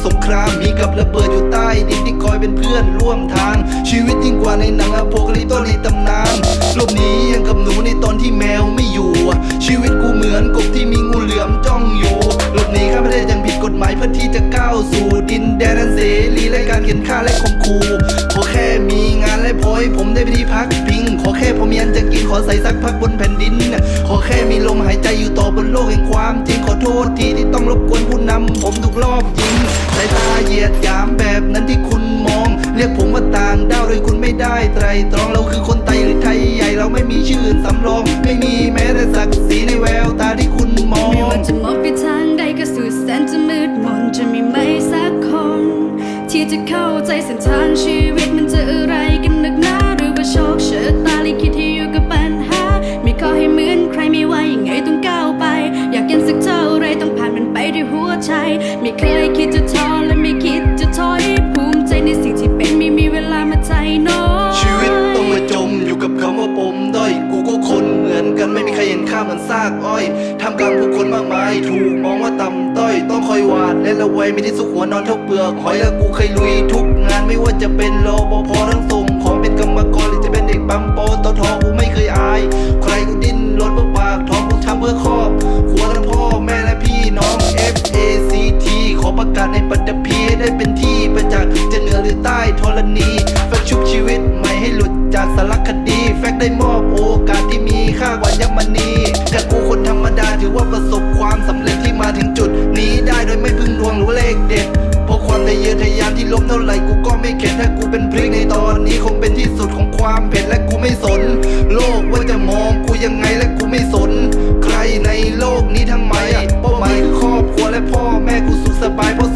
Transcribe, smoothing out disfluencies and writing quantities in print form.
สงครามมีกับระเบิดอยู่ใต้ดินที่คอยเป็นเพื่อนร่วมทางชีวิตยิ่งกว่าในหนังอโพคาลิปโตในตำนานหลบหนียังกับหนูในตอนที่แมวไม่อยู่ชีวิตกูเหมือนกบที่มีงูเหลือมจ้องอยู่หลบหนีข้ามประเทศยังผิดกฎหมายเพื่อที่จะก้าวสู่ดินแดนอันเสรีและการเขียนฆ่าและข่มขู่ขอแค่มีงานและพอให้ผมได้ไปที่พักพิงขอแค่ผมมีอันจะกินขอใส่ซักพักบนแผ่นดินขอแค่มีลมหายใจอยู่ต่อบนโลกแห่งความจริงขอโทษทีที่ต้องรบกวนผู้นำผมถูกรอบยิงสายตาเหยียดหยามแบบนั้นที่คุณมองเรียกผมว่าต่างดาวโดยคุณไม่ได้ไตรตรองเราคือคนไทยหรือไทยใหญ่เราไม่มีชื่อสำรองไม่มีแม้แต่ศักดิ์ศรีในแววตาที่คุณมองไม่ว่าจะมองไปทางใดก็สุดแสนจะมืดมนจะมีไม่สักคนที่จะเข้าใจเส้นทางชีวิตมันจะอะไรกันนักหนาหรือว่าโชคชะตาลิขิตที่อยู่กับปัญหาไม่ขอให้เหมือนใครไม่ว่ายังไงต้องก้าวไปอยากเห็นสักเท่าไรต้องผ่านมันไปด้วยหัวใจไม่เคยคิดจะท้อและไม่คิดจะถอยภูมิใจในสิ่งที่เป็นไม่มีเวลามาใจน้อยชีวิตต้องมาจมอยู่กับคำว่าปมด้อยกูก็คนเหมือนกันไม่มีใครเห็นค่าเหมือนซากอ้อยทำกลางผู้คนมากมายถูกมองว่าต่ำต้อยต้องคอยหวาดและระแวงไม่ได้สุขหัวนอนเท่าเปลือกหอยและกูเคยลุยทุกงานไม่ว่าจะเป็นรปภทั้งส่งของเป็นกรรมกรหรือจะเป็นเด็กปั๊มปตทกูไม่เคยอายใครกูดิ้นรนเพื่อปากท้องกูทำเพื่อครอบครัวทั้งพ่อแม่และพี่น้อง FACT ขอประกาศในปัตตภีให้ได้เป็นที่ประจักษ์จะเหนือหรือใต้ธรณีแฟกชุบชีวิตใหม่ให้หลุดจากสารคดีแฟกได้มอบโอกาสที่มีค่ากว่ายักษ์มณีแต่กูคนธรรมดาถือว่าประสบความสำเร็จที่มาถึงจุดนี้ได้โดยไม่พึ่งดวงหรือเลขเด็ดเพราะความทะเยอทะยานที่ล้มเท่าไหร่กูก็ไม่เข็ดถ้ากูเป็นพริกในตอนนี้คงเป็นที่สุดของความเผ็ดและกูไม่สนโลกว่าจะมองกูยังไงและกูไม่สนใครในโลกนี้ทั้งไหมเป้าหมายคือครอบครัวและพ่อแม่กูสุขสบายเพราะ